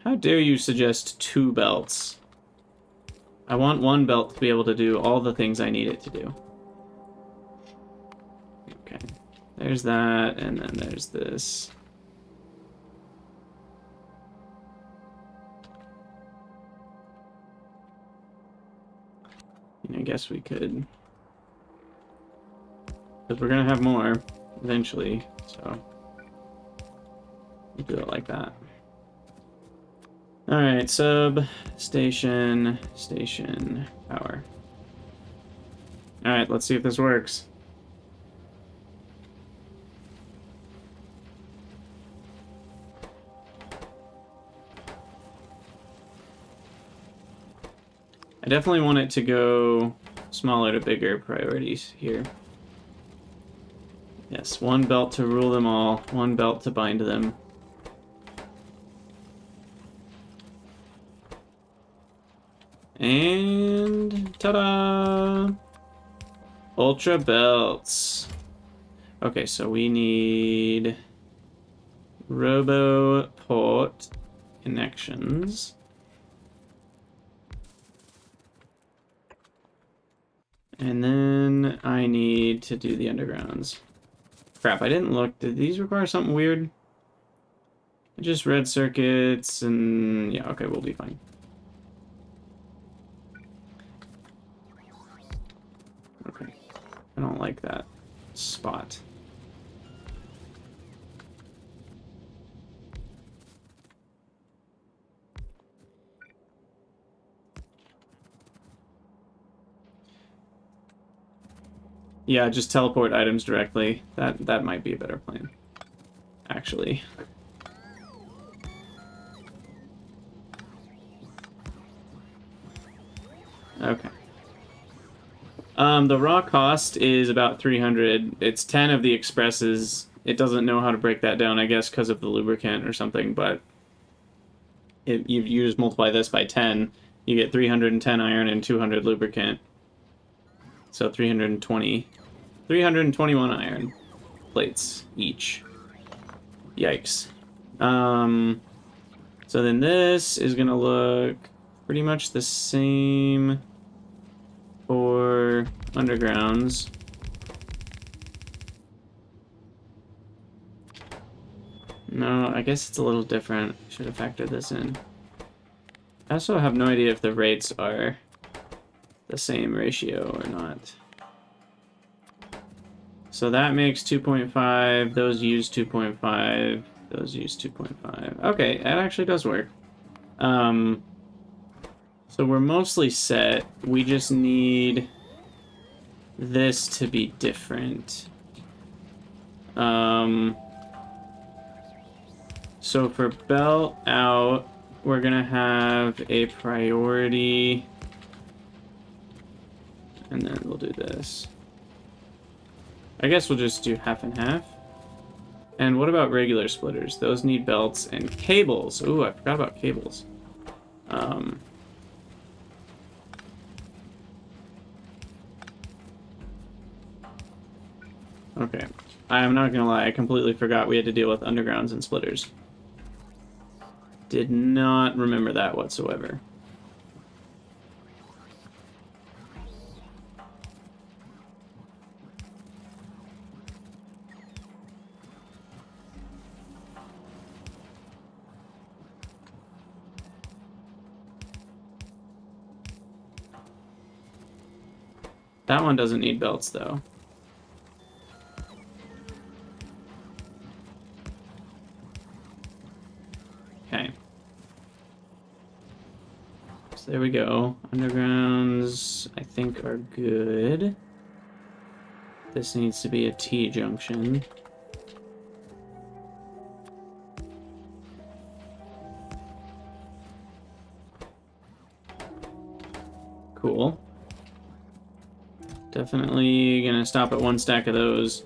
How dare you suggest 2 belts? I want 1 belt to be able to do all the things I need it to do. Okay. There's that, and then there's this. And I guess we could... Because we're going to have more eventually, so... We'll do it like that. Alright, sub, station, station, power. Alright, let's see if this works. I definitely want it to go smaller to bigger priorities here. Yes, one belt to rule them all, one belt to bind them. And ta-da! Ultra belts. Okay, so we need robo port connections. And then I need to do the undergrounds. Crap, I didn't look. Did these require something weird? Just red circuits and... yeah, okay, we'll be fine. Okay. I don't like that spot. Yeah, just teleport items directly. That might be a better plan, actually. Okay. The raw cost is about 300. It's 10 of the expresses. It doesn't know how to break that down, I guess, because of the lubricant or something, but you just multiply this by 10, you get 310 iron and 200 lubricant. So 320. 321 iron plates each. Yikes. So then this is gonna look pretty much the same for undergrounds. No, I guess it's a little different. Should have factored this in. I also have no idea if the rates are the same ratio or not. So that makes 2.5, those use 2.5, those use 2.5. Okay, that actually does work. So we're mostly set. We just need this to be different. So for belt out, we're gonna have a priority. And then we'll do this. I guess we'll just do half and half. And what about regular splitters? Those need belts and cables. Ooh, I forgot about cables. Okay. I'm not gonna lie, I completely forgot we had to deal with undergrounds and splitters. Did not remember that whatsoever. That one doesn't need belts, though. Okay. So there we go. Undergrounds, I think, are good. This needs to be a T-junction. Cool. Definitely gonna stop at one stack of those.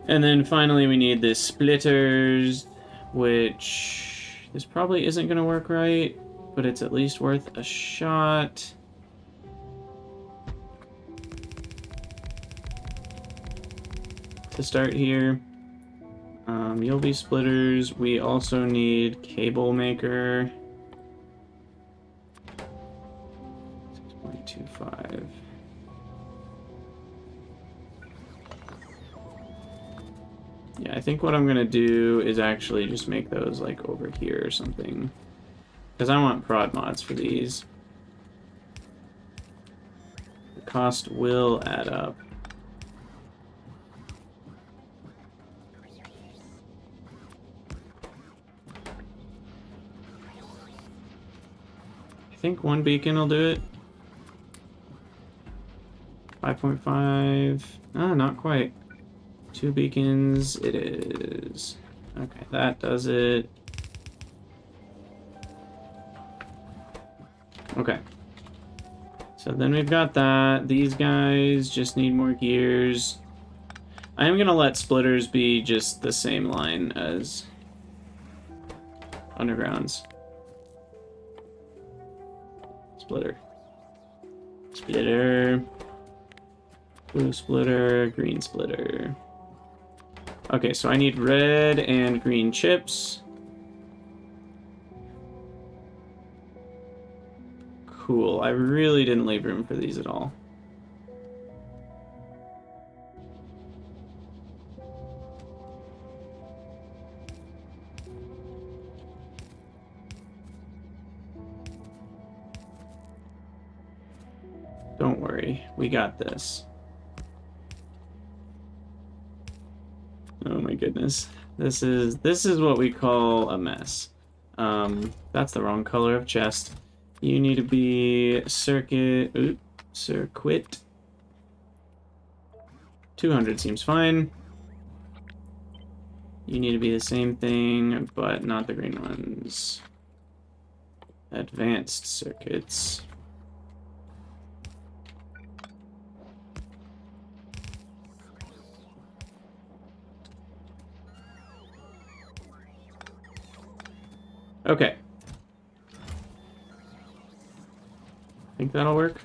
And then finally we need the splitters, which this probably isn't gonna work right, but it's at least worth a shot. To start here. You'll be splitters. We also need cable maker. 6.25. Yeah, I think what I'm gonna do is actually just make those like over here or something. Because I want prod mods for these. The cost will add up. I think one beacon will do it. 5.5. Ah, not quite. 2 beacons, it is. Okay, that does it. Okay. So then we've got that. These guys just need more gears. I am gonna let splitters be just the same line as undergrounds. Splitter. Splitter. Blue splitter, green splitter. Okay, so I need red and green chips. Cool. I really didn't leave room for these at all. Don't worry, we got this. Oh my goodness. This is what we call a mess. That's the wrong color of chest. You need to be circuit 200 seems fine. You need to be the same thing, but not the green ones. Advanced circuits. Okay. Think that'll work?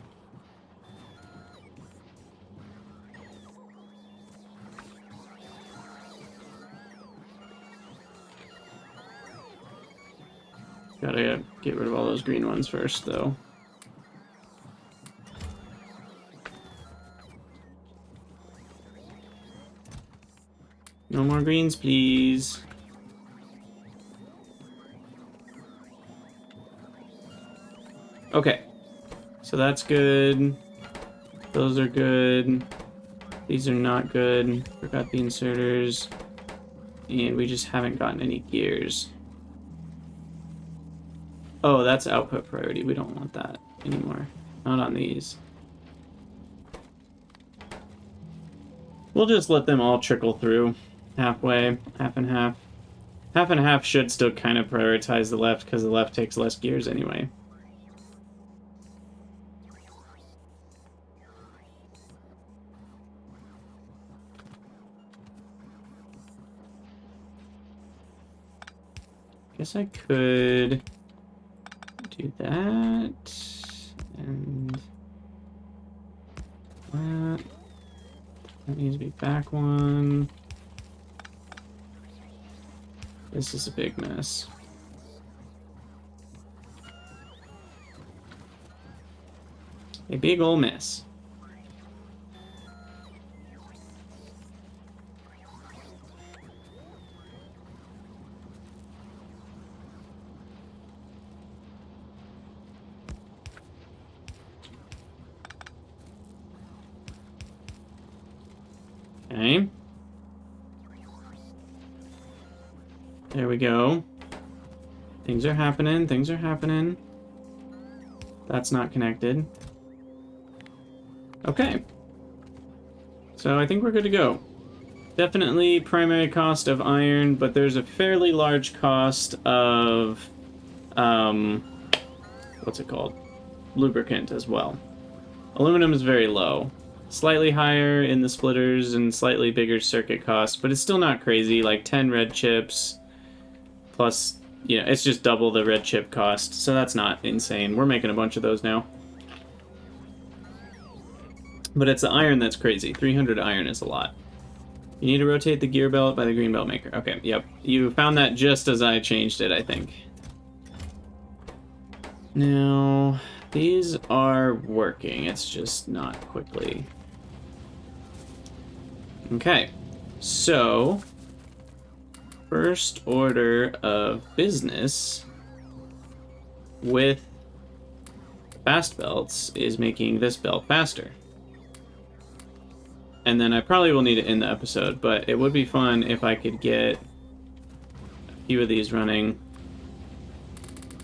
Gotta get rid of all those green ones first, though. No more greens, please. Okay. So that's good. Those are good. These are not good. Forgot the inserters. And we just haven't gotten any gears. Oh, that's output priority. We don't want that anymore. Not on these. We'll just let them all trickle through. Halfway. Half and half. Half and half should still kind of prioritize the left because the left takes less gears anyway. Guess I could do that and that. That needs to be back one. This is a big mess. A big ol' mess. Okay. There we go. Things are happening, things are happening. That's not connected. Okay. So I think we're good to go. Definitely primary cost of iron, but there's a fairly large cost of, what's it called? Lubricant as well. Aluminum is very low. Slightly higher in the splitters and slightly bigger circuit cost, but it's still not crazy, like 10 red chips, plus, you know, it's just double the red chip cost, so that's not insane. We're making a bunch of those now. But it's the iron that's crazy. 300 iron is a lot. You need to rotate the gear belt by the green belt maker. Okay, yep. You found that just as I changed it, I think. Now, these are working. It's just not quickly. Okay, so first order of business with fast belts is making this belt faster. And then I probably will need to end the episode, but it would be fun if I could get a few of these running.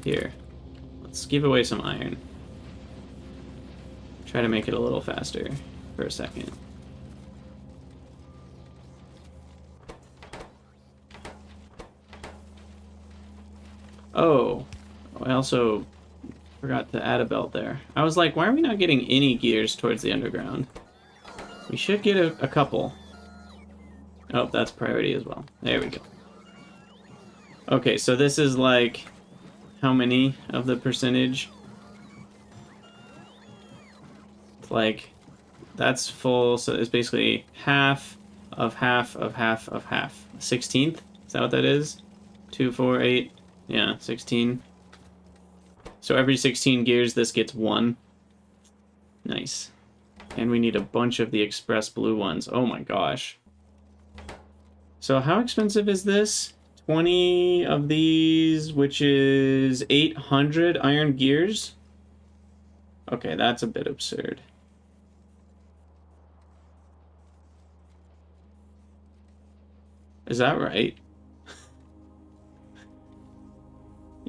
Here, let's give away some iron. Try to make it a little faster for a second. Oh, I also forgot to add a belt there. I was like, why are we not getting any gears towards the underground? We should get a couple. Oh, that's priority as well. There we go. Okay, so this is like how many of the percentage? It's like that's full, so it's basically half of half of half of half. 16th? Is that what that is? 2, 4, 8. Yeah, 16. So every 16 gears, this gets 1. Nice. And we need a bunch of the express blue ones. Oh my gosh. So how expensive is this? 20 of these, which is 800 iron gears? Okay, that's a bit absurd. Is that right?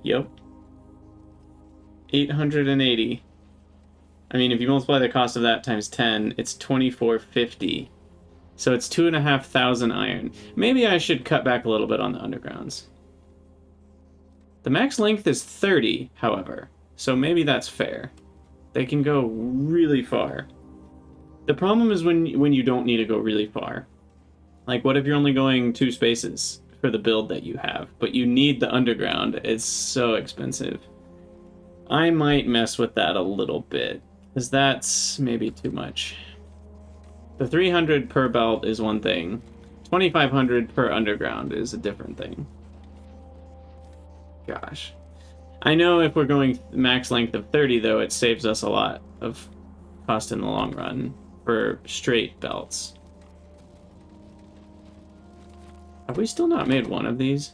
Yep. 880. I mean, if you multiply the cost of that times 10, it's 2450. So it's 2,500 iron. Maybe I should cut back a little bit on the undergrounds. The max length is 30, however, so maybe that's fair. They can go really far. The problem is when you don't need to go really far. Like, what if you're only going 2 spaces for the build that you have, but you need the underground? It's so expensive. I might mess with that a little bit, because that's maybe too much. The 300 per belt is one thing. 2,500 per underground is a different thing. Gosh. I know if we're going max length of 30, though, it saves us a lot of cost in the long run for straight belts. Have we still not made one of these?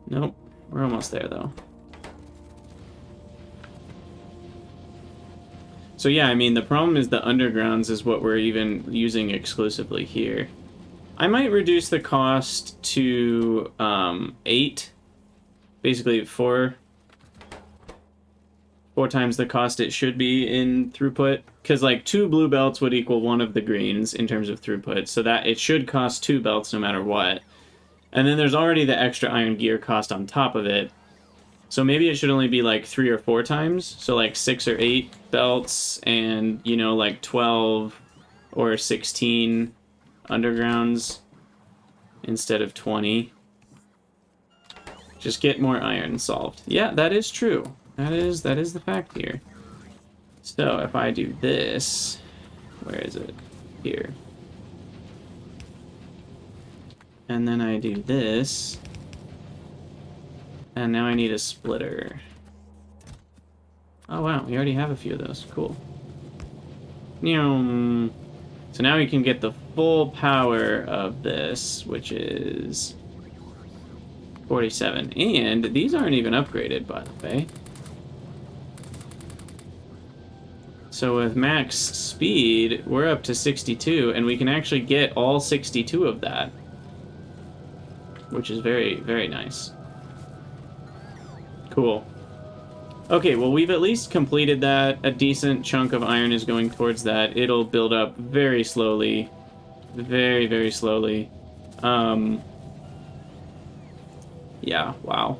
Nope. We're almost there, though. So yeah, I mean, the problem is the undergrounds is what we're even using exclusively here. I might reduce the cost to 8. Basically 4 times the cost it should be in throughput. Because like 2 blue belts would equal 1 of the greens in terms of throughput. So that it should cost 2 belts no matter what. And then there's already the extra iron gear cost on top of it. So maybe it should only be like 3 or 4 times. So like 6 or 8 belts and, you know, like 12 or 16 undergrounds instead of 20. Just get more iron solved. Yeah, that is true. That is the fact here. So if I do this, where is it? Here. And then I do this. And now I need a splitter. Oh wow, we already have a few of those. Cool. So now we can get the full power of this, which is 47. And these aren't even upgraded, by the way. So with max speed, we're up to 62, and we can actually get all 62 of that. Which is very, very nice. Cool. Okay, well, we've at least completed that. A decent chunk of iron is going towards that. It'll build up very slowly. Very, very slowly. Yeah, wow.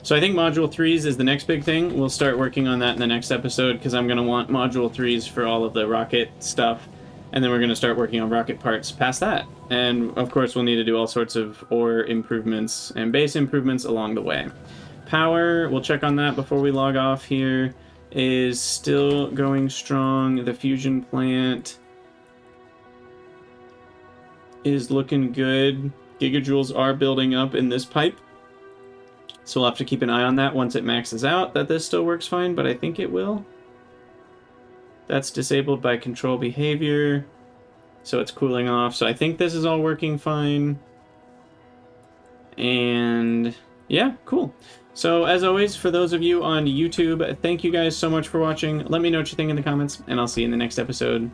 So I think Module 3s is the next big thing. We'll start working on that in the next episode, because I'm going to want Module 3s for all of the rocket stuff. And then we're going to start working on rocket parts past that. And, of course, we'll need to do all sorts of ore improvements and base improvements along the way. Power, we'll check on that before we log off here, is still going strong. The fusion plant is looking good. Gigajoules are building up in this pipe. So we'll have to keep an eye on that once it maxes out, that this still works fine, but I think it will. That's disabled by control behavior, so it's cooling off. So I think this is all working fine. And yeah, cool. So as always, for those of you on YouTube, thank you guys so much for watching. Let me know what you think in the comments, and I'll see you in the next episode.